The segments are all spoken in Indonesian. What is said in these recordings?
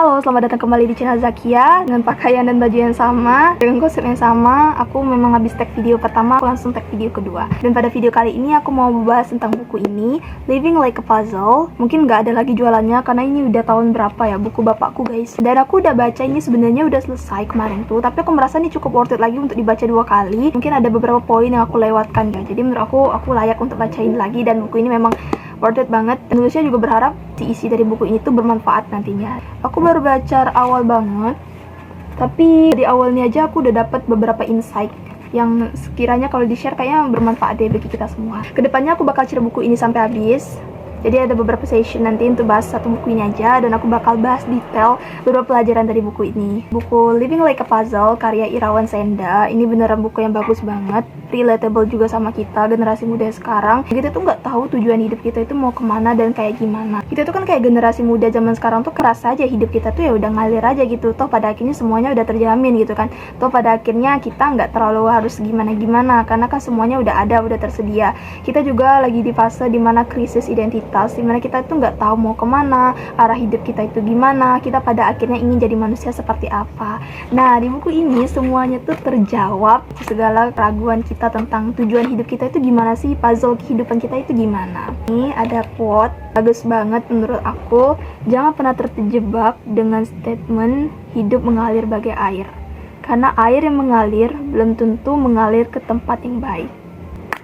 Halo, selamat datang kembali di channel Zakia. Dengan pakaian dan baju yang sama, dengan konsep yang sama. Aku memang habis tag video pertama, aku langsung tag video kedua. Dan pada video kali ini aku mau membahas tentang buku ini, Living Like a Puzzle. Mungkin nggak ada lagi jualannya karena ini udah tahun berapa ya, buku bapakku guys. Dan aku udah baca ini, sebenarnya udah selesai kemarin tuh, tapi aku merasa ini cukup worth it lagi untuk dibaca 2 kali. Mungkin ada beberapa poin yang aku lewatkan ya. Jadi menurut aku layak untuk bacain lagi, dan buku ini memang worth it banget. Penulisnya juga berharap isi dari buku ini tuh bermanfaat nantinya. Aku baru baca awal banget, tapi di awalnya aja aku udah dapat beberapa insight yang sekiranya kalau di-share kayaknya bermanfaat deh bagi kita semua. Kedepannya aku bakal cari buku ini sampai habis. Jadi ada beberapa session nanti untuk bahas satu buku ini aja, dan aku bakal bahas detail beberapa pelajaran dari buku ini. Buku Living Like a Puzzle karya Irawan Senda. Ini beneran buku yang bagus banget, relatable juga sama kita generasi muda sekarang. Kita tuh nggak tahu tujuan hidup kita itu mau kemana dan kayak gimana. Kita tuh kan kayak generasi muda zaman sekarang tuh keras aja hidup kita tuh ya udah ngalir aja gitu. Toh pada akhirnya semuanya udah terjamin gitu kan. Toh pada akhirnya kita nggak terlalu harus gimana-gimana karena kan semuanya udah ada, udah tersedia. Kita juga lagi di fase dimana krisis identitas, dimana kita tuh nggak tahu mau kemana, arah hidup kita itu gimana, kita pada akhirnya ingin jadi manusia seperti apa. Nah, di buku ini semuanya tuh terjawab, segala keraguan kita tentang tujuan hidup kita itu gimana sih, puzzle kehidupan kita itu gimana. Ini ada quote bagus banget menurut aku, jangan pernah terjebak dengan statement hidup mengalir bagai air, karena air yang mengalir belum tentu mengalir ke tempat yang baik.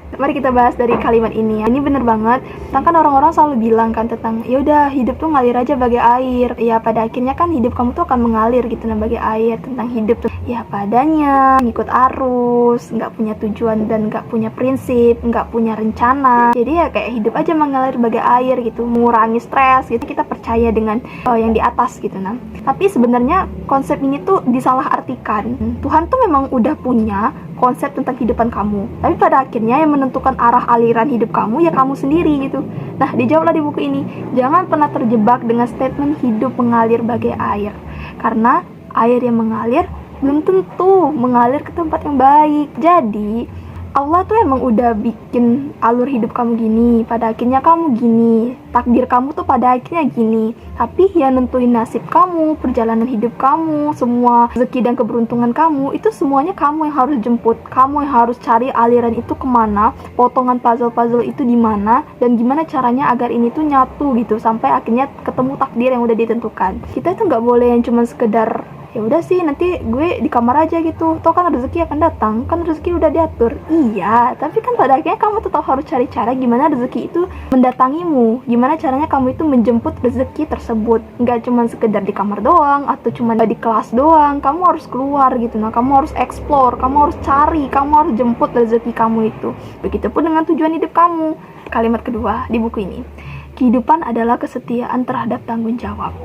Mari kita bahas dari kalimat ini. Ini bener banget. Kan orang-orang selalu bilang kan tentang ya udah hidup tuh ngalir aja bagai air. Ya pada akhirnya kan hidup kamu tuh akan mengalir gitu, nah bagai air. Tentang hidup tuh ya padanya, ngikut arus, nggak punya tujuan dan nggak punya prinsip, nggak punya rencana. Jadi ya kayak hidup aja mengalir bagai air gitu, mengurangi stres gitu. Kita percaya dengan yang di atas gitu nah. Tapi sebenarnya konsep ini tuh disalahartikan. Tuhan tuh memang udah punya konsep tentang kehidupan kamu, tapi pada akhirnya yang menentukan arah aliran hidup kamu ya kamu sendiri gitu. Nah, dijawablah di buku ini, jangan pernah terjebak dengan statement hidup mengalir bagai air, karena air yang mengalir belum tentu mengalir ke tempat yang baik. Jadi Allah tuh emang udah bikin alur hidup kamu gini, pada akhirnya kamu gini, takdir kamu tuh pada akhirnya gini. Tapi yang nentuin nasib kamu, perjalanan hidup kamu, semua rezeki dan keberuntungan kamu, itu semuanya kamu yang harus jemput, kamu yang harus cari aliran itu kemana, potongan puzzle-puzzle itu di mana, dan gimana caranya agar ini tuh nyatu gitu, sampai akhirnya ketemu takdir yang udah ditentukan. Kita tuh nggak boleh yang cuma sekedar ya udah sih nanti gue di kamar aja gitu, toh kan rezeki akan datang, kan rezeki udah diatur. Iya, tapi kan pada akhirnya kamu tetap harus cari cara gimana rezeki itu mendatangimu, gimana caranya kamu itu menjemput rezeki tersebut. Nggak cuma sekedar di kamar doang atau cuma di kelas doang, kamu harus keluar gitu. Nah, kamu harus explore, kamu harus cari, kamu harus jemput rezeki kamu itu. Begitupun dengan tujuan hidup kamu. Kalimat kedua di buku ini, kehidupan adalah kesetiaan terhadap tanggung jawab.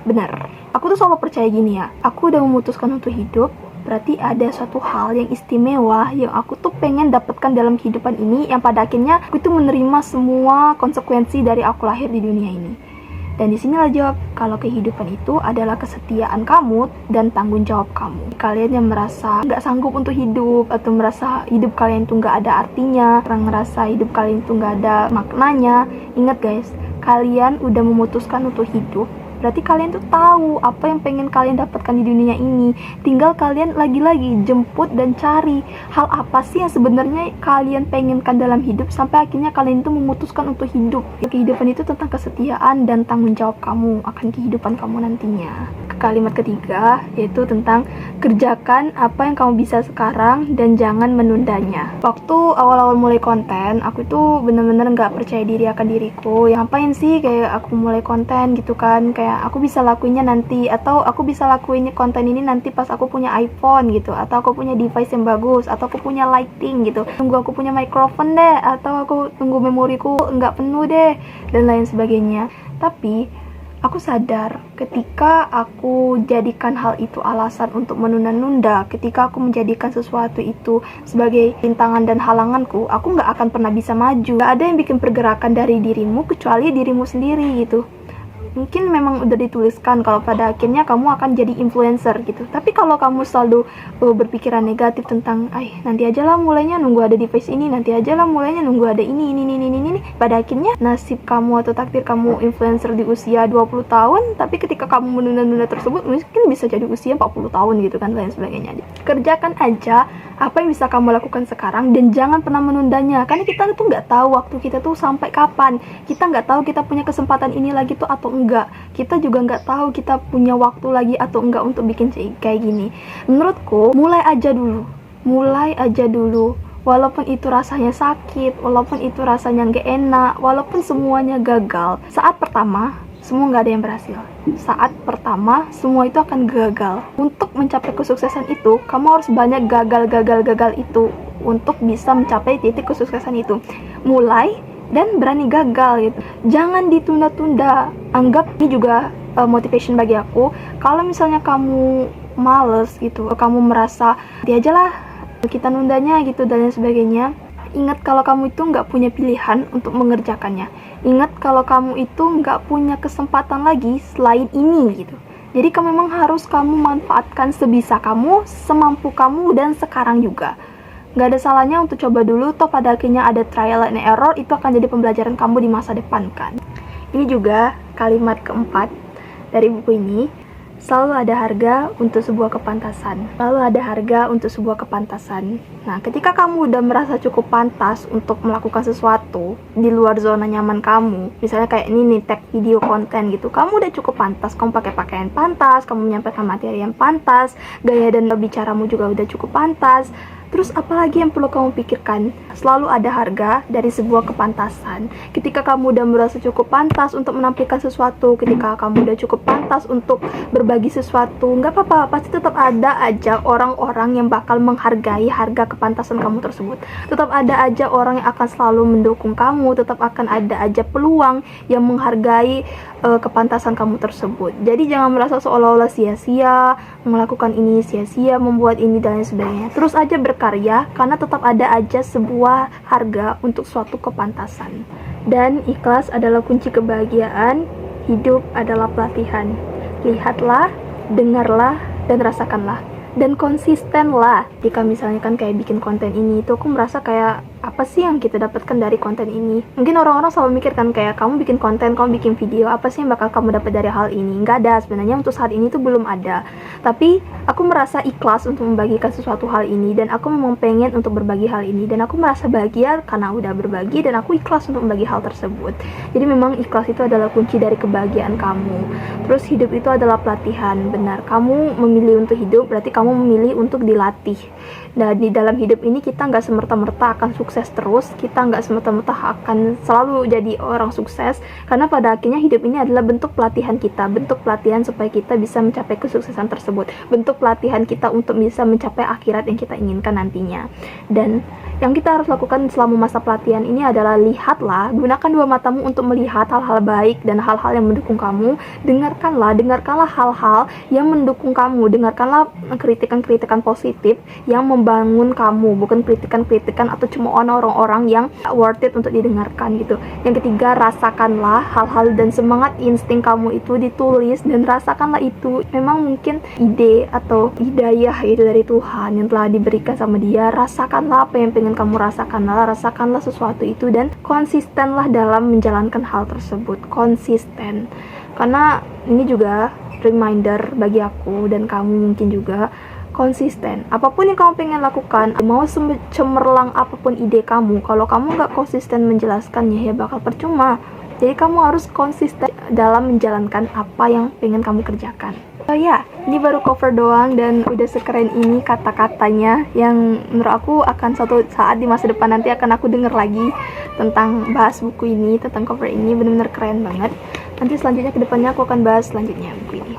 Benar, aku tuh selalu percaya gini ya, aku udah memutuskan untuk hidup, berarti ada suatu hal yang istimewa yang aku tuh pengen dapatkan dalam kehidupan ini, yang pada akhirnya aku tuh menerima semua konsekuensi dari aku lahir di dunia ini. Dan disinilah jawab, kalau kehidupan itu adalah kesetiaan kamu dan tanggung jawab kamu. Kalian yang merasa nggak sanggup untuk hidup, atau merasa hidup kalian itu nggak ada artinya, orang ngerasa hidup kalian itu nggak ada maknanya, ingat guys, kalian udah memutuskan untuk hidup, berarti kalian tuh tahu apa yang pengen kalian dapatkan di dunia ini. Tinggal kalian lagi-lagi jemput dan cari hal apa sih yang sebenarnya kalian pengenkan dalam hidup, sampai akhirnya kalian itu memutuskan untuk hidup. Kehidupan itu tentang kesetiaan dan tanggung jawab kamu akan kehidupan kamu nantinya. Kalimat ketiga yaitu tentang kerjakan apa yang kamu bisa sekarang dan jangan menundanya. Waktu awal-awal mulai konten, aku tuh bener-bener nggak percaya diri akan diriku. Ya ngapain sih kayak aku mulai konten gitu kan, kayak aku bisa lakuinnya nanti, atau aku bisa lakuin konten ini nanti pas aku punya iPhone gitu, atau aku punya device yang bagus, atau aku punya lighting gitu, tunggu aku punya microphone deh, atau aku tunggu memoriku nggak penuh deh, dan lain sebagainya. Tapi aku sadar ketika aku jadikan hal itu alasan untuk menunda-nunda, ketika aku menjadikan sesuatu itu sebagai rintangan dan halanganku, aku nggak akan pernah bisa maju. Gak ada yang bikin pergerakan dari dirimu kecuali dirimu sendiri gitu. Mungkin memang udah dituliskan kalau pada akhirnya kamu akan jadi influencer gitu. Tapi kalau kamu selalu berpikiran negatif tentang nanti aja lah mulainya nunggu ada device ini, nanti aja lah mulainya nunggu ada ini, pada akhirnya nasib kamu atau takdir kamu influencer di usia 20 tahun, tapi ketika kamu menunda-nunda tersebut mungkin bisa jadi usia 40 tahun gitu kan, dan sebagainya. Kerjakan aja apa yang bisa kamu lakukan sekarang dan jangan pernah menundanya, karena kita tuh nggak tahu waktu kita tuh sampai kapan. Kita nggak tahu kita punya kesempatan ini lagi tuh atau enggak. Kita juga nggak tahu kita punya waktu lagi atau enggak untuk bikin kayak gini. Menurutku mulai aja dulu, walaupun itu rasanya sakit, walaupun itu rasanya nggak enak, walaupun semuanya gagal. Saat pertama semua nggak ada yang berhasil. Saat pertama semua itu akan gagal. Untuk mencapai kesuksesan itu kamu harus banyak gagal itu untuk bisa mencapai titik kesuksesan itu. Mulai dan berani gagal gitu. Jangan ditunda-tunda. Anggap ini juga motivation bagi aku. Kalau misalnya kamu males gitu, kamu merasa dia aja lah kita nundanya gitu dan lain sebagainya, ingat kalau kamu itu nggak punya pilihan untuk mengerjakannya. Ingat kalau kamu itu nggak punya kesempatan lagi selain ini gitu. Jadi memang harus kamu manfaatkan sebisa kamu, semampu kamu, dan sekarang juga. Nggak ada salahnya untuk coba dulu, toh pada akhirnya ada trial and error, itu akan jadi pembelajaran kamu di masa depan kan. Ini juga kalimat keempat dari buku ini. Selalu ada harga untuk sebuah kepantasan. Selalu ada harga untuk sebuah kepantasan. Nah, ketika kamu udah merasa cukup pantas untuk melakukan sesuatu di luar zona nyaman kamu, misalnya kayak ini nih, tag video konten gitu, kamu udah cukup pantas, kamu pakai pakaian pantas, kamu menyampaikan materi yang pantas, gaya dan bicaramu juga udah cukup pantas. Terus apalagi yang perlu kamu pikirkan? Selalu ada harga dari sebuah kepantasan. Ketika kamu udah merasa cukup pantas untuk menampilkan sesuatu, ketika kamu udah cukup pantas untuk berbagi sesuatu, nggak apa-apa, pasti tetap ada aja orang-orang yang bakal menghargai harga kepantasan kamu tersebut. Tetap ada aja orang yang akan selalu mendukung kamu, tetap akan ada aja peluang yang menghargai kepantasan kamu tersebut. Jadi jangan merasa seolah-olah sia-sia melakukan ini, sia-sia membuat ini dan lain sebagainya. Terus aja berkarya, karena tetap ada aja sebuah harga untuk suatu kepantasan. Dan ikhlas adalah kunci kebahagiaan. Hidup adalah pelatihan. Lihatlah, dengarlah, dan rasakanlah. Dan konsistenlah. Jika misalnya kan kayak bikin konten ini, itu aku merasa kayak apa sih yang kita dapatkan dari konten ini? Mungkin orang-orang selalu mikir kan kayak kamu bikin konten, kamu bikin video, apa sih yang bakal kamu dapat dari hal ini? Nggak ada, sebenarnya untuk saat ini tuh belum ada. Tapi aku merasa ikhlas untuk membagikan sesuatu hal ini, dan aku memang pengen untuk berbagi hal ini, dan aku merasa bahagia karena udah berbagi, dan aku ikhlas untuk membagi hal tersebut. Jadi memang ikhlas itu adalah kunci dari kebahagiaan kamu. Terus hidup itu adalah pelatihan, benar. Kamu memilih untuk hidup, berarti kamu memilih untuk dilatih. Dan di dalam hidup ini kita nggak semerta-merta akan sukses terus, kita nggak semerta-merta akan selalu jadi orang sukses, karena pada akhirnya hidup ini adalah bentuk pelatihan kita, bentuk pelatihan supaya kita bisa mencapai kesuksesan tersebut, bentuk pelatihan kita untuk bisa mencapai akhirat yang kita inginkan nantinya. Dan yang kita harus lakukan selama masa pelatihan ini adalah lihatlah, gunakan dua matamu untuk melihat hal-hal baik dan hal-hal yang mendukung kamu. Dengarkanlah hal-hal yang mendukung kamu, dengarkanlah kritikan-kritikan positif yang membangun kamu, bukan kritikan-kritikan atau cuma orang-orang yang worth it untuk didengarkan gitu. Yang ketiga, rasakanlah hal-hal dan semangat insting kamu itu ditulis, dan rasakanlah itu memang mungkin ide atau hidayah itu dari Tuhan yang telah diberikan sama dia. Rasakanlah apa yang pengen kamu rasakanlah sesuatu itu, dan konsistenlah dalam menjalankan hal tersebut. Konsisten, karena ini juga reminder bagi aku dan kamu mungkin juga. Konsisten, apapun yang kamu pengen lakukan, mau cemerlang apapun ide kamu, kalau kamu nggak konsisten menjelaskannya, ya bakal percuma. Jadi kamu harus konsisten dalam menjalankan apa yang pengen kamu kerjakan. Oh ya, ini baru cover doang, dan udah sekeren ini kata-katanya, yang menurut aku akan suatu saat di masa depan nanti akan aku denger lagi tentang bahas buku ini, tentang cover ini, bener-bener keren banget. Nanti selanjutnya kedepannya aku akan bahas selanjutnya buku ini.